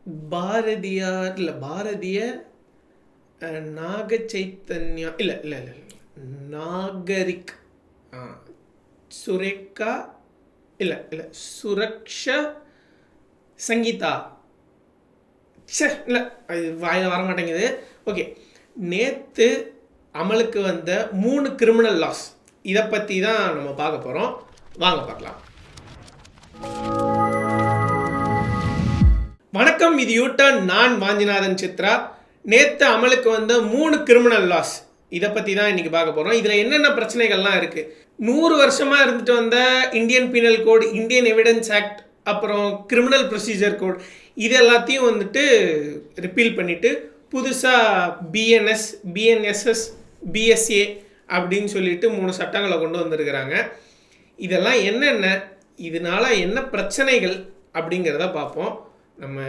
பாரதியார் இல்லை, பாரதிய நாக சைத்தன்யா இல்லை இல்லை இல்லை இல்லை நாகரிக் சுரேகா இல்லை இல்லை சுரக்ஷா சங்கீதா இல்லை, அது வாயில் வரமாட்டேங்குது. ஓகே, நேற்று அமலுக்கு வந்த 3 கிரிமினல் லாஸ், இதை பற்றி தான் நம்ம பார்க்க போகிறோம். வாங்க பார்க்கலாம். வணக்கம், இது யூட்டர்ன். நான் வாஞ்சிநாதன் சித்ரா. நேற்று அமலுக்கு வந்த 3 கிரிமினல் லாஸ், இதை பற்றி தான் இன்றைக்கி பார்க்க போகிறோம். இதில் என்னென்ன பிரச்சனைகள்லாம் இருக்குது, 100 வருஷமாக இருந்துட்டு வந்த Indian penal code, Indian evidence act, அப்புறம் கிரிமினல் ப்ரொசீஜர் கோட், இது எல்லாத்தையும் வந்துட்டு ரிப்பீல் பண்ணிவிட்டு புதுசாக பிஎன்எஸ், பிஎன்எஸ்எஸ், பிஎஸ்ஏ அப்படின்னு சொல்லிட்டு 3 சட்டங்களை கொண்டு வந்திருக்கிறாங்க. இதெல்லாம் என்னென்ன, இதனால் என்ன பிரச்சனைகள் அப்படிங்கிறத பார்ப்போம். நம்ம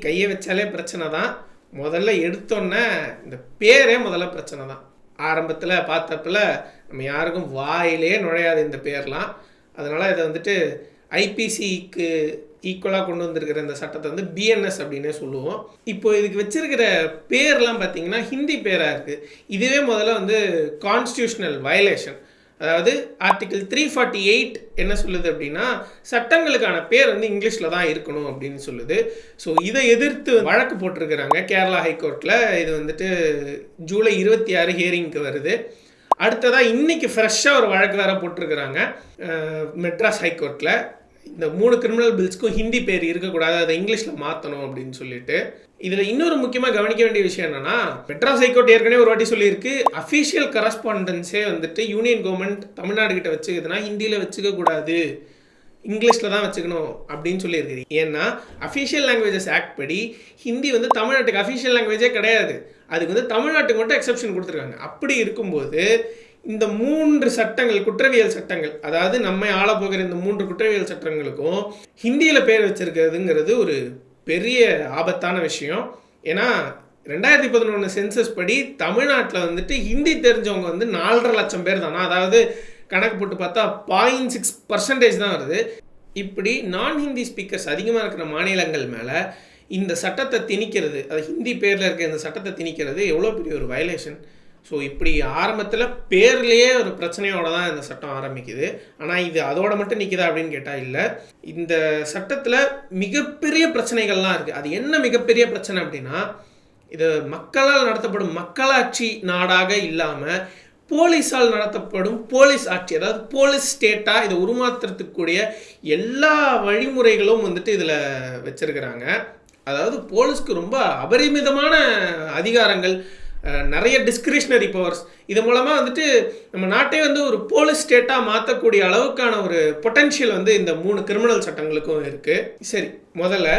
கையை வச்சாலே பிரச்சனை தான். முதல்ல எடுத்தோன்னே இந்த பேரே முதல்ல பிரச்சனை தான். ஆரம்பத்தில் பார்த்தப்பில் நம்ம யாருக்கும் வாயிலே நுழையாது இந்த பேர்லாம். அதனால் இதை வந்துட்டு ஐபிசிக்கு ஈக்குவலாக கொண்டு வந்திருக்கிற இந்த சட்டத்தை வந்து பிஎன்எஸ் அப்படின்னே சொல்லுவோம். இப்போ இதுக்கு வச்சிருக்கிற பேர்லாம் பார்த்திங்கன்னா ஹிந்தி பேராக இருக்குது. இதுவே முதல்ல வந்து கான்ஸ்டியூஷனல் வயலேஷன். அதாவது ஆர்டிகிள் 348 என்ன சொல்லுது அப்படின்னா, சட்டங்களுக்கான பேர் வந்து இங்கிலீஷில் தான் இருக்கணும் அப்படின்னு சொல்லுது. ஸோ இதை எதிர்த்து வழக்கு போட்டிருக்கிறாங்க கேரளா ஹைகோர்ட்டில். இது வந்துட்டு ஜூலை 26 ஹியரிங்க்கு வருது. அடுத்ததாக இன்றைக்கி ஃப்ரெஷ்ஷாக ஒரு வழக்கு வேறு போட்டிருக்கிறாங்க மெட்ராஸ் ஹைகோர்ட்டில். இந்த 3 கிரிமினல் பில்ஸ்க்கும் ஹிந்தி பேர் இருக்கக்கூடாது, அதை இங்கிலீஷில் மாற்றணும் அப்படின்னு சொல்லிட்டு. இதில் இன்னொரு முக்கியமாக கவனிக்க வேண்டிய விஷயம் என்னென்னா, மெட்ராஸ் ஹைகோர்ட் ஏற்கனவே ஒரு வாட்டி சொல்லியிருக்கு, அஃபீஷியல் கரஸ்பாண்டன்ஸே வந்துட்டு யூனியன் கவர்மெண்ட் தமிழ்நாடு கிட்ட வச்சுக்குதுன்னா ஹிந்தியில் வச்சுக்கக்கூடாது, இங்கிலீஷில் தான் வச்சுக்கணும் அப்படின்னு சொல்லியிருக்குது. ஏன்னா அஃபீஷியல் லாங்குவேஜஸ் ஆக்ட் படி ஹிந்தி வந்து தமிழ்நாட்டுக்கு அஃபீஷியல் லாங்குவேஜே கிடையாது. அதுக்கு வந்து தமிழ்நாட்டுக்கு மட்டும் எக்ஸப்ஷன் கொடுத்துருக்காங்க. அப்படி இருக்கும்போது இந்த 3 சட்டங்கள், குற்றவியல் சட்டங்கள், அதாவது நம்மை ஆளப்போகிற இந்த 3 குற்றவியல் சட்டங்களுக்கும் ஹிந்தியில் பேர் வச்சிருக்கிறதுங்கிறது ஒரு பெரிய ஆபத்தான விஷயம். ஏன்னா 2011 சென்சஸ் படி தமிழ்நாட்டில் வந்துட்டு ஹிந்தி தெரிஞ்சவங்க வந்து 4.5 லட்சம் பேர் தானா. அதாவது கணக்கு போட்டு பார்த்தா 0.6% தான் வருது. இப்படி நான் ஹிந்தி ஸ்பீக்கர்ஸ் அதிகமாக இருக்கிற மாநிலங்கள் மேலே இந்த சட்டத்தை திணிக்கிறது, அது ஹிந்தி பேரில் இருக்க இந்த சட்டத்தை திணிக்கிறது எவ்வளோ பெரிய ஒரு வயலேஷன். ஸோ இப்படி ஆரம்பத்தில் பேர்லேயே ஒரு பிரச்சனையோடு தான் இந்த சட்டம் ஆரம்பிக்குது. ஆனால் இது அதோட மட்டும் நிற்குதா அப்படின்னு கேட்டால் இல்லை. இந்த சட்டத்தில் மிகப்பெரிய பிரச்சனைகள்லாம் இருக்குது. அது என்ன மிகப்பெரிய பிரச்சனை அப்படின்னா, இது மக்களால் நடத்தப்படும் மக்களாட்சி நாடாக இல்லாமல் போலீஸால் நடத்தப்படும் போலீஸ் ஆட்சி, அதாவது போலீஸ் ஸ்டேட்டாக இதை உருமாற்றத்துக்கூடிய எல்லா வழிமுறைகளும் வந்துட்டு இதில் வச்சுருக்கிறாங்க. அதாவது போலீஸ்க்கு ரொம்ப அபரிமிதமான அதிகாரங்கள், நிறைய டிஸ்கிரிஷ்னரி பவர்ஸ். இது மூலமாக வந்துட்டு நம்ம நாட்டை வந்து ஒரு போலீஸ் ஸ்டேட்டாக மாற்றக்கூடிய அளவுக்கான ஒரு பொட்டென்ஷியல் வந்து இந்த 3 கிரிமினல் சட்டங்களுக்கும் இருக்குது. சரி, முதல்ல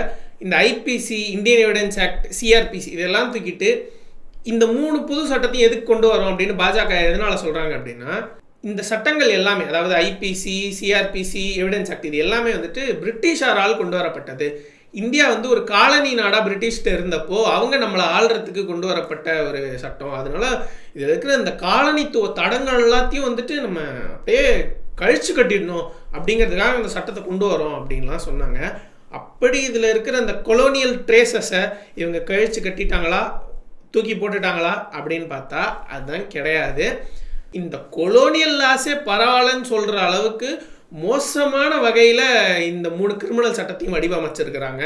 இந்த IPC, Indian evidence act, CrPC இதெல்லாம் தூக்கிட்டு இந்த 3 புது சட்டத்தையும் எதுக்கு கொண்டு வரோம் அப்படின்னு பாஜக எதனால் சொல்கிறாங்க அப்படின்னா, இந்த சட்டங்கள் எல்லாமே, அதாவது ஐபிசி, சிஆர்பிசி, எவிடன்ஸ் ஆக்ட், இது எல்லாமே வந்துட்டு பிரிட்டிஷாரால் கொண்டு வரப்பட்டது. இந்தியா வந்து ஒரு காலனி நாடாக பிரிட்டிஷ்ட இருந்தப்போ அவங்க நம்மளை ஆள்றதுக்கு கொண்டு வரப்பட்ட ஒரு சட்டம். அதனால இதில் இருக்கிற இந்த காலனித்துவ தடங்கள் எல்லாத்தையும் வந்துட்டு நம்ம அப்படியே கழிச்சு கட்டிடணும் அப்படிங்கிறதுக்காக இந்த சட்டத்தை கொண்டு வரோம் அப்படின்லாம் சொன்னாங்க. அப்படி இதில் இருக்கிற இந்த கொலோனியல் ட்ரேசஸை இவங்க கழிச்சு கட்டிட்டாங்களா, தூக்கி போட்டுட்டாங்களா அப்படின்னு பார்த்தா அதுதான் கிடையாது. இந்த கொலோனியல் லாஸே பரவாயில்லன்னு சொல்கிற அளவுக்கு மோசமான வகையில் இந்த 3 கிரிமினல் சட்டத்தையும் வடிவமைச்சிருக்கிறாங்க.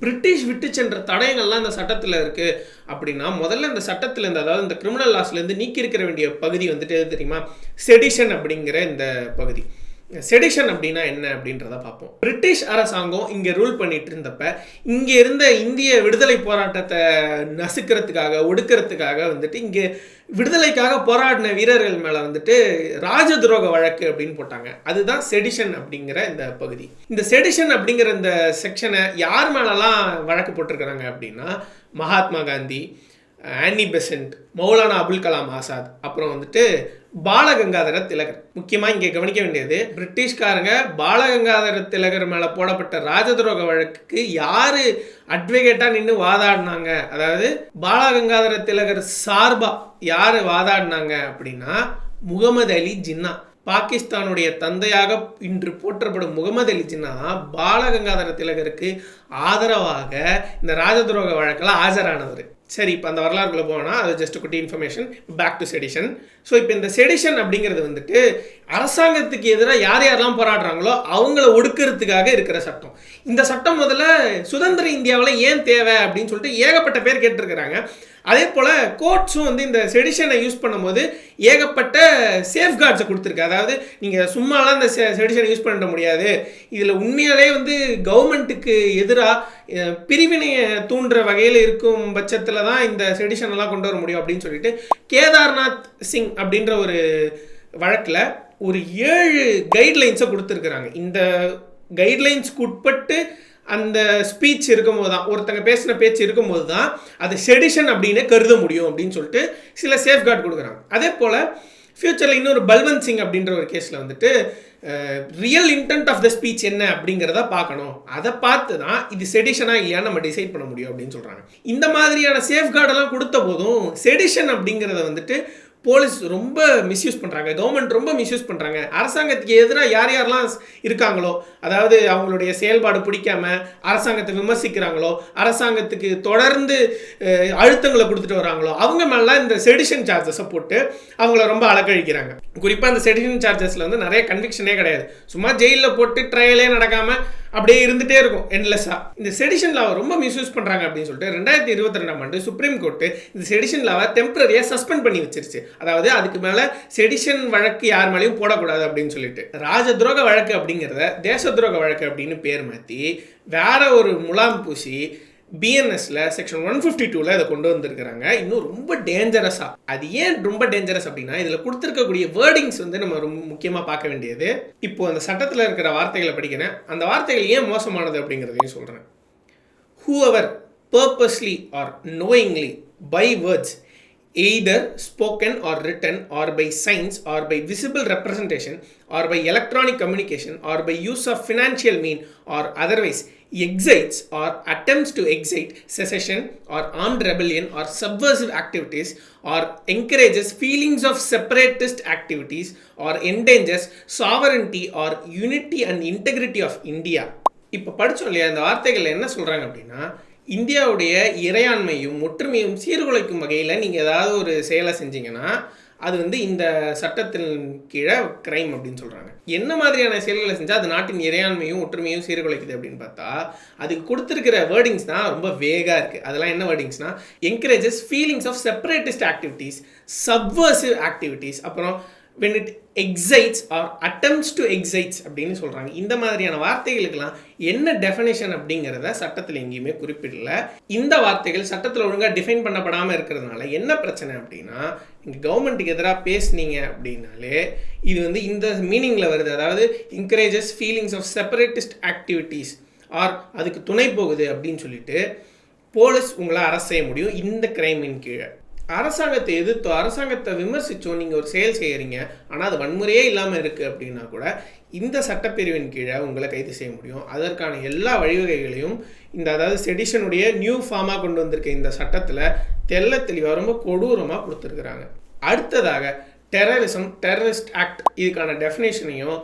பிரிட்டிஷ் விட்டு சென்ற தடயங்கள்லாம் இந்த சட்டத்தில் இருக்குது அப்படின்னா, முதல்ல இந்த சட்டத்தில் இருந்து, அதாவது இந்த கிரிமினல் லாஸ்லேருந்து நீக்கி இருக்கிற வேண்டிய பகுதி வந்துட்டு எது தெரியுமா, செடிஷன் அப்படிங்கிற இந்த பகுதி. செடிஷன் அப்படின்னா என்ன அப்படின்றத பார்ப்போம். பிரிட்டிஷ் அரசாங்கம் இங்கே ரூல் பண்ணிட்டு இருந்தப்ப இங்கே இருந்த இந்திய விடுதலை போராட்டத்தை நசுக்கிறதுக்காக, ஒடுக்கிறதுக்காக வந்துட்டு இங்கே விடுதலைக்காக போராடின வீரர்கள் மேலே வந்துட்டு ராஜ துரோக வழக்கு அப்படின்னு போட்டாங்க. அதுதான் செடிஷன் அப்படிங்கிற இந்த பகுதி. இந்த செடிஷன் அப்படிங்கிற இந்த செக்ஷனை யார் மேலெல்லாம் வழக்கு போட்டிருக்கிறாங்க அப்படின்னா, மகாத்மா காந்தி, ஆனி பெசன்ட், மௌலானா அபுல் கலாம் ஆசாத், அப்புறம் வந்துட்டு பாலகங்காதர திலகர். முக்கியமாக இங்கே கவனிக்க வேண்டியது, பிரிட்டிஷ்காரங்க பாலகங்காதர திலகர் மேலே போடப்பட்ட ராஜதுரோக வழக்குக்கு யார் அட்வொகேட்டாக நின்று வாதாடினாங்க, அதாவது பாலகங்காதர திலகர் சார்பாக யார் வாதாடினாங்க அப்படின்னா முகமது அலி ஜின்னா. பாகிஸ்தானுடைய தந்தையாக இன்று போற்றப்படும் முகமது அலி ஜின்னா தான் பாலகங்காதர திலகருக்கு ஆதரவாக இந்த ராஜதுரோக வழக்கில் ஆஜரானவர். சரி, இப்போ அந்த வரலாறுக்குள்ளே போனால் அது ஜஸ்ட் குட்டி information. Back to sedition. So இப்போ இந்த செடிஷன் அப்படிங்கிறது வந்துட்டு அரசாங்கத்துக்கு எதிராக யார் யாரெல்லாம் போராடுறாங்களோ அவங்கள ஒடுக்கிறதுக்காக இருக்கிற சட்டம். இந்த சட்டம் முதல்ல சுதந்திர இந்தியாவில் ஏன் தேவை அப்படின்னு சொல்லிட்டு ஏகப்பட்ட பேர் கேட்டிருக்கிறாங்க. அதே போல் கோர்ட்ஸும் வந்து இந்த செடிஷனை யூஸ் பண்ணும்போது ஏகப்பட்ட சேஃப்கார்ட்ஸை கொடுத்துருக்கு. அதாவது நீங்கள் சும்மாலாம் இந்த செடிஷனை யூஸ் பண்ண முடியாது, இதில் உண்மையாலே வந்து கவர்மெண்ட்டுக்கு எதிராக பிரிவினையை தூண்டுற வகையில் இருக்கும் பட்சத்தில் தான் இந்த செடிஷனெல்லாம் கொண்டு வர முடியும் அப்படின்னு சொல்லிட்டு கேதார்நாத் சிங் அப்படின்ற ஒரு வழக்கில் ஒரு 7 கைட்லைன்ஸை கொடுத்துருக்குறாங்க. இந்த கைட்லைன்ஸ்க்கு உட்பட்டு அந்த ஸ்பீச் இருக்கும்போது தான், ஒருத்தங்க பேசின பேச்சு இருக்கும்போது தான் அது செடிஷன் அப்படின்னு கருத முடியும் அப்படின்னு சொல்லிட்டு சில சேஃப்கார்டு கொடுக்குறாங்க. அதே போல் ஃப்யூச்சரில் இன்னொரு பல்வந்த் சிங் அப்படின்ற ஒரு கேஸில் வந்துட்டு real intent of the speech என்ன அப்படிங்கிறத பார்க்கணும். அதை பார்த்து தான் இது செடிஷனா இல்லையான்னு நம்ம டிசைட் பண்ண முடியும் அப்படின்னு சொல்கிறாங்க. இந்த மாதிரியான சேஃப்கார்டெல்லாம் கொடுத்த போதும் செடிஷன் அப்படிங்கிறத வந்துட்டு போலீஸ் ரொம்ப மிஸ்யூஸ் பண்ணுறாங்க, கவர்மெண்ட் ரொம்ப மிஸ்யூஸ் பண்ணுறாங்க. அரசாங்கத்துக்கு எதிராக யார் யாரெல்லாம் இருக்காங்களோ, அதாவது அவங்களுடைய செயல்பாடு பிடிக்காம அரசாங்கத்தை விமர்சிக்கிறாங்களோ, அரசாங்கத்துக்கு தொடர்ந்து அழுத்தங்களை கொடுத்துட்டு வராங்களோ, அவங்க மேலாம் இந்த செடிஷன் சார்ஜஸை போட்டு அவங்கள ரொம்ப அலக்கழிக்கிறாங்க. குறிப்பாக இந்த செடிஷன் சார்ஜஸில் வந்து நிறைய கன்விக்ஷனே கிடையாது. சும்மா ஜெயிலில் போட்டு ட்ரையலே நடக்காமல் அப்படியே இருந்துகிட்டே இருக்கும் எண்ட்லெஸ்ஸாக. இந்த செடிஷன் லாவை ரொம்ப மிஸ்யூஸ் பண்ணுறாங்க அப்படின்னு சொல்லிட்டு 2022ஆம் ஆண்டு சுப்ரீம் கோர்ட்டு இந்த செடிஷன் லாவை டெம்பரரியாக சஸ்பெண்ட் பண்ணி வச்சிருச்சு. அதாவது அதுக்கு மேலே செடிஷன் வழக்கு யார் மேலேயும் போடக்கூடாது அப்படின்னு சொல்லிட்டு ராஜதுரோக வழக்கு அப்படிங்கிறத தேசத்துரோக வழக்கு அப்படின்னு பேர் மாற்றி வேற ஒரு முலாம் பூசி பிஎன்எஸ்ல செக்ஷன் 152ல் இதை கொண்டு வந்திருக்கிறாங்க. இன்னும் ரொம்ப டேஞ்சரஸாக. அது ஏன் ரொம்ப டேஞ்சரஸ் அப்படின்னா இதில் கொடுத்துருக்கக்கூடிய வேர்டிங்ஸ் வந்து நம்ம ரொம்ப முக்கியமாக பார்க்க வேண்டியது. இப்போ அந்த சட்டத்தில் இருக்கிற வார்த்தைகளை படிக்கிறேன், அந்த வார்த்தைகள் ஏன் மோசமானது அப்படிங்கிறதையும் சொல்கிறேன். Whoever purposely or knowingly by words either spoken or written or by signs or by visible representation or by electronic communication or by use of financial mean or otherwise excites or attempts to excite secession or armed rebellion or subversive activities or encourages feelings of separatist activities or endangers sovereignty or unity and integrity of India. இப்போ படித்தோம் இல்லையா, இந்த வார்த்தைகள் என்ன சொல்கிறாங்க அப்படின்னா இந்தியாவுடைய இறையாண்மையும் ஒற்றுமையும் சீர்குலைக்கும் வகையில் நீங்கள் ஏதாவது ஒரு செயலை செஞ்சீங்கன்னா அது வந்து இந்த சட்டத்தின் கீழே கிரைம் அப்படின்னு சொல்கிறாங்க. என்ன மாதிரியான செயல்களை செஞ்சால் அது நாட்டின் இறையாண்மையும் ஒற்றுமையும் சீர்குலைக்குது அப்படின்னு பார்த்தா அதுக்கு கொடுத்துருக்கிற வேர்டிங்ஸ் தான் ரொம்ப வேகாக இருக்குது. அதெல்லாம் என்ன வேர்டிங்ஸ்னால் encourages feelings of separatist activities, subversive activities, அப்புறம் when it excites or attempts to excites அப்படின்னு சொல்கிறாங்க. இந்த மாதிரியான வார்த்தைகளுக்கெல்லாம் என்ன டெஃபினேஷன் அப்படிங்கிறத சட்டத்தில் எங்கேயுமே குறிப்பிடல. இந்த வார்த்தைகள் சட்டத்தில் ஒழுங்காக டிஃபைன் பண்ணப்படாமல் இருக்கிறதுனால என்ன பிரச்சனை அப்படின்னா நீங்கள் கவர்மெண்ட்டுக்கு எதிராக பேசுனீங்க அப்படின்னாலே இது வந்து இந்த மீனிங்கில் வருது. அதாவது encourages feelings of separatist activities or அதுக்கு துணை போகுது அப்படின்னு சொல்லிட்டு போலீஸ் உங்களை அரெஸ்ட் செய்ய முடியும் இந்த கிரைமின் கீழே. அரசாங்கத்தை எதிர்த்தோ அரசாங்கத்தை விமர்சித்தோ நீங்கள் ஒரு செயல் செய்கிறீங்க, ஆனால் அது வன்முறையே இல்லாமல் இருக்குது அப்படின்னா கூட இந்த சட்டப்பிரிவின் கீழே உங்களை கைது செய்ய முடியும். அதற்கான எல்லா வழிவகைகளையும் இந்த அதாவது செடிஷனுடைய நியூ ஃபார்மாக கொண்டு வந்திருக்க இந்த சட்டத்தில் தெள்ள தெளிவாக ரொம்ப கொடூரமாக கொடுத்துருக்குறாங்க. அடுத்ததாக டெரரிசம், டெரரிஸ்ட் ஆக்ட், இதுக்கான டெஃபினேஷனையும்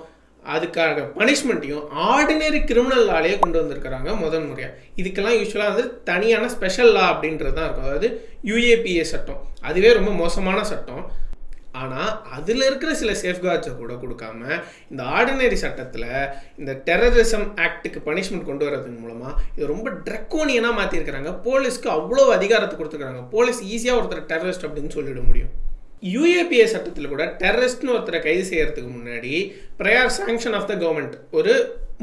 அதுக்காக பனிஷ்மெண்ட்டையும் ஆர்டினரி கிரிமினல் லாலேயே கொண்டு வந்திருக்கிறாங்க முதன் முறையாக. இதுக்கெல்லாம் யூஸ்வலாக வந்து தனியான ஸ்பெஷல் லா அப்படின்றது தான் இருக்கும். அதாவது UAPA சட்டம், அதுவே ரொம்ப மோசமான சட்டம். ஆனால் அதில் இருக்கிற சில சேஃப்கார்ட்ஸை கூட கொடுக்காம இந்த ஆர்டினரி சட்டத்தில் இந்த டெரரிசம் ஆக்டுக்கு பனிஷ்மெண்ட் கொண்டு வரதன் மூலமாக இது ரொம்ப ட்ரக்கோனியனாக மாற்றிருக்கிறாங்க. போலீஸ்க்கு அவ்வளோ அதிகாரத்தை கொடுத்துருக்காங்க. போலீஸ் ஈஸியாக ஒருத்தர் டெரரிஸ்ட் அப்படின்னு சொல்லிட முடியும். UAPA சட்டத்தில் கூட டெரரிஸ்ட்னு ஒருத்தரை கைது செய்கிறதுக்கு முன்னாடி prior sanction of the government, ஒரு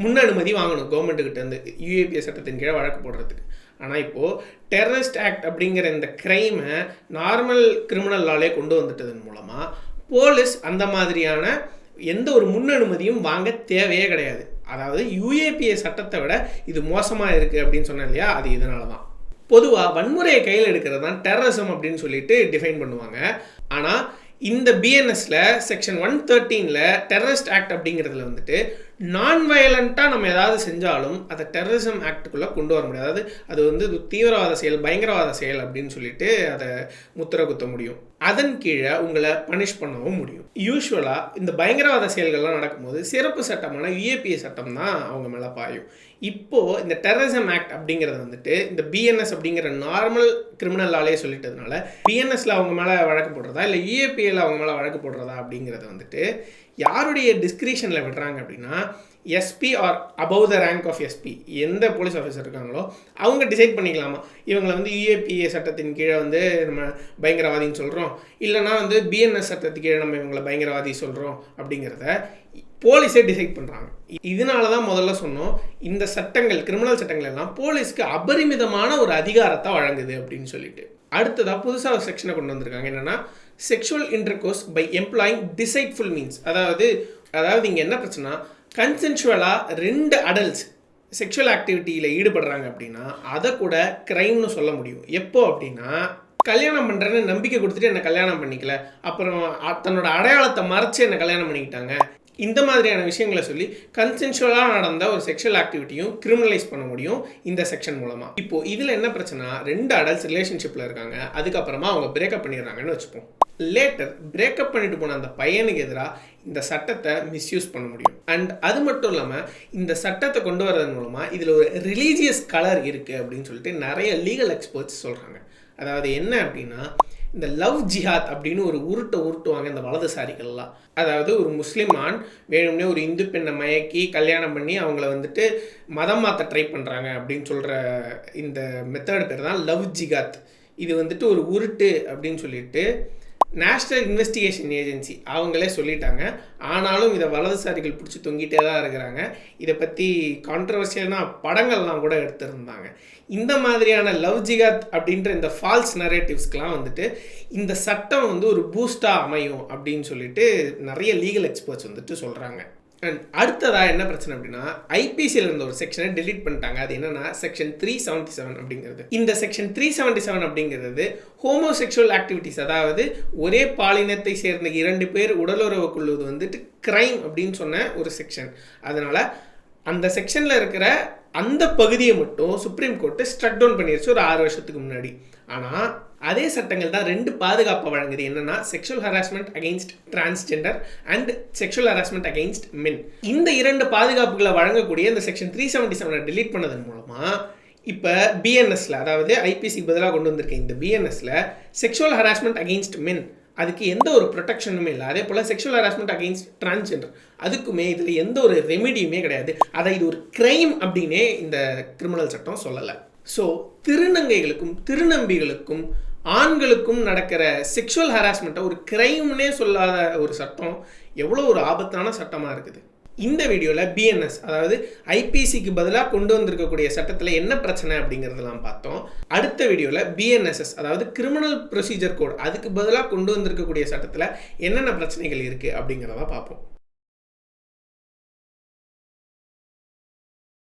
முன் அனுமதி வாங்கணும் கவர்மெண்ட்டுக்கிட்ட இருந்து UAPA சட்டத்தின் கீழே வழக்கு போடுறதுக்கு. ஆனால் இப்போது டெரரிஸ்ட் ஆக்ட் அப்படிங்கிற இந்த கிரைமை நார்மல் கிரிமினல் லாலே கொண்டு வந்துட்டதன் மூலமாக போலீஸ் அந்த மாதிரியான எந்த ஒரு முன் அனுமதியும் வாங்க தேவையே கிடையாது. அதாவது UAPA சட்டத்தை விட இது மோசமாக இருக்குது அப்படின்னு சொன்னேன் இல்லையா, அது இதனால தான். பொதுவாக வன்முறையை கையில் எடுக்கிறது தான் டெரரிசம் அப்படின்னு சொல்லிட்டு டிஃபைன் பண்ணுவாங்க. ஆனால் இந்த பிஎன்எஸ்ல செக்ஷன் 113ல் டெரரிஸ்ட் ஆக்ட் அப்படிங்கிறதுல வந்துட்டு நான் வயலண்ட்டாக நம்ம ஏதாவது செஞ்சாலும் அதை டெரரிசம் ஆக்டுக்குள்ளே கொண்டு வர முடியாது. அதாவது அது வந்து தீவிரவாத செயல், பயங்கரவாத செயல் அப்படின்னு சொல்லிட்டு அதை முத்திரை குத்த முடியும். அதன் கீழே உங்களை பனிஷ் பண்ணவும் முடியும். யூஸ்வலாக இந்த பயங்கரவாத செயல்கள்லாம் நடக்கும்போது சிறப்பு சட்டமான UAPA சட்டம் தான் அவங்க மேலே பாயும். இப்போது இந்த டெரரிசம் ஆக்ட் அப்படிங்கிறது வந்துட்டு இந்த BNS அப்படிங்கிற நார்மல் கிரிமினல் லாலே சொல்லிட்டதுனால BNSல அவங்க மேலே வழக்கு போடுறதா இல்லை UAPAல அவங்க மேலே வழக்கு போடுறதா அப்படிங்கிறத வந்துட்டு யாருடைய டிஸ்கிரிஷனில் விடுறாங்க அப்படின்னா SP or above the rank of SP எந்த போலீஸ் ஆஃபீஸர் இருக்காங்களோ அவங்க டிசைட் பண்ணிக்கலாமா இவங்களை வந்து UAPA சட்டத்தின் கீழே வந்து நம்ம பயங்கரவாதின்னு சொல்கிறோம், இல்லைனா வந்து BNS சட்டத்துக்கு கீழே நம்ம இவங்களை பயங்கரவாதி சொல்கிறோம் அப்படிங்கிறத போலீஸே டிசைட் பண்ணுறாங்க. இதனால தான் முதல்ல சொன்னோம், இந்த சட்டங்கள், கிரிமினல் சட்டங்கள் எல்லாம் போலீஸ்க்கு அபரிமிதமான ஒரு அதிகாரத்தை வழங்குது அப்படின்னு சொல்லிட்டு. அடுத்ததாக புதுசாக ஒரு செக்ஷனை கொண்டு வந்திருக்காங்க. என்னென்னா sexual intercourse by employing deceitful means. அதாவது இங்கே என்ன பிரச்சனை, கன்சென்சுவலாக 2 அடல்ட்ஸ் செக்ஷுவல் ஆக்டிவிட்டியில் ஈடுபடுறாங்க அப்படின்னா அதை கூட க்ரைம்னு சொல்ல முடியும். எப்போ அப்படின்னா, கல்யாணம் பண்ணுறேன்னு நம்பிக்கை கொடுத்துட்டு என்னை கல்யாணம் பண்ணிக்கல, அப்புறம் தன்னோட அடையாளத்தை மறைச்சு என்னை கல்யாணம் பண்ணிக்கிட்டாங்க, இந்த மாதிரியான விஷயங்களை சொல்லி கன்சென்சுவலாக நடந்த ஒரு செக்ஷுவல் ஆக்டிவிட்டியும் கிரிமினலைஸ் பண்ண முடியும் இந்த செக்ஷன் மூலமாக. இப்போது இதில் என்ன பிரச்சனை, 2 அடல்ட்ஸ் ரிலேஷன்ஷிப்பில் இருக்காங்க, அதுக்கப்புறமா அவங்க பிரேக்கப் பண்ணிடுறாங்கன்னு வச்சுப்போம். லேட்டர் பிரேக்கப் பண்ணிட்டு போன அந்த பையனுக்கு எதிராக இந்த சட்டத்தை மிஸ்யூஸ் பண்ண முடியும். அண்ட் அது மட்டும் இல்லாமல் இந்த சட்டத்தை கொண்டு வரதன் மூலமாக இதில் ஒரு ரிலீஜியஸ் கலர் இருக்குது அப்படின்னு சொல்லிட்டு நிறைய லீகல் எக்ஸ்பர்ட்ஸ் சொல்கிறாங்க. அதாவது என்ன அப்படின்னா, இந்த லவ் ஜிஹாத் அப்படின்னு ஒரு உருட்டுவாங்க இந்த வலதுசாரிகள்லாம். அதாவது ஒரு முஸ்லீம் ஆண் வேணும்னே ஒரு இந்து பெண்ணை மயக்கி கல்யாணம் பண்ணி அவங்கள வந்துட்டு மதம் மாற்ற ட்ரை பண்ணுறாங்க அப்படின்னு சொல்கிற இந்த மெத்தட் பேர் தான் லவ் ஜிஹாத். இது வந்துட்டு ஒரு உருட்டு அப்படின்னு சொல்லிட்டு நேஷ்னல் இன்வெஸ்டிகேஷன் ஏஜென்சி அவங்களே சொல்லிட்டாங்க. ஆனாலும் இதை வலதுசாரிகள் பிடிச்சி தொங்கிட்டே தான் இருக்கிறாங்க. இதை பற்றி கான்ட்ரவர்சியலான படங்கள்லாம் கூட எடுத்திருந்தாங்க. இந்த மாதிரியான லவ் ஜிகாத் அப்படின்ற இந்த ஃபால்ஸ் நரேட்டிவ்ஸ்க்கெலாம் வந்துட்டு இந்த சட்டம் வந்து ஒரு பூஸ்டாக அமையும் அப்படின்னு சொல்லிட்டு நிறைய லீகல் எக்ஸ்பர்ட்ஸ் வந்துட்டு சொல்கிறாங்க. அண்ட் அடுத்ததாக என்ன பிரச்சனை அப்படின்னா, ஐபிசியில் இருந்த ஒரு செக்ஷனை டெலீட் பண்ணிட்டாங்க. அது என்னன்னா செக்ஷன் 377 அப்படிங்கிறது. இந்த செக்ஷன் 377 அப்படிங்கிறது ஹோமோசெக்சுவல் ஆக்டிவிட்டிஸ், அதாவது ஒரே பாலினத்தை சேர்ந்த 2 பேர் உடலுறவு கொள்வது வந்துட்டு கிரைம் அப்படின்னு சொன்ன ஒரு செக்ஷன். அதனால் அந்த செக்ஷனில் இருக்கிற அந்த பகுதியை மட்டும் சுப்ரீம் கோர்ட்டு ஸ்ட்ரக் டவுன் பண்ணிருச்சு ஒரு 6 வருஷத்துக்கு முன்னாடி. ஆனால் அதே சட்டங்கள் தான் 2 பாதுகாப்பை வழங்குது. என்னன்னா sexual harassment against transgender and sexual harassment against men. இந்த 2 பாதுகாப்புகளை வழங்கக்கூடிய இந்த செக்ஷன் 377 டெலீட் பண்ணதன் மூலமாக இப்போ BNSல, அதாவது ஐபிசிக்கு பதிலாக கொண்டு வந்திருக்க இந்த BNSல செக்ஷுவல் ஹராஸ்மெண்ட் அகெயின்ஸ்ட் மென் அதுக்கு எந்த ஒரு ப்ரொடெக்ஷனுமே இல்லை. அதே போல் செக்ஷுவல் ஹராஸ்மெண்ட் அகெயின்ஸ்ட் டிரான்ஸ்ஜெண்டர் அதுக்குமே இதில் எந்த ஒரு ரெமிடியுமே கிடையாது. அதை இது ஒரு கிரைம் அப்படின்னே இந்த கிரிமினல் சட்டம் சொல்லலை. ஸோ திருநங்கைகளுக்கும் திருநம்பிகளுக்கும் ஆண்களுக்கும் நடக்கிற செக்ஷுவல் ஹராஸ்மெண்ட்டை ஒரு கிரைம்னே சொல்லாத ஒரு சட்டம் எவ்வளோ ஒரு ஆபத்தான சட்டமாக இருக்குது. இந்த வீடியோவில் BNS, அதாவது ஐபிசிக்கு பதிலாக கொண்டு வந்திருக்கக்கூடிய சட்டத்தில் என்ன பிரச்சனை அப்படிங்கிறதெல்லாம் பார்த்தோம். அடுத்த வீடியோவில் BNSS, அதாவது கிரிமினல் ப்ரொசீஜர் கோட், அதுக்கு பதிலாக கொண்டு வந்திருக்கக்கூடிய சட்டத்தில் என்னென்ன பிரச்சனைகள் இருக்குது அப்படிங்கிறத பார்ப்போம்.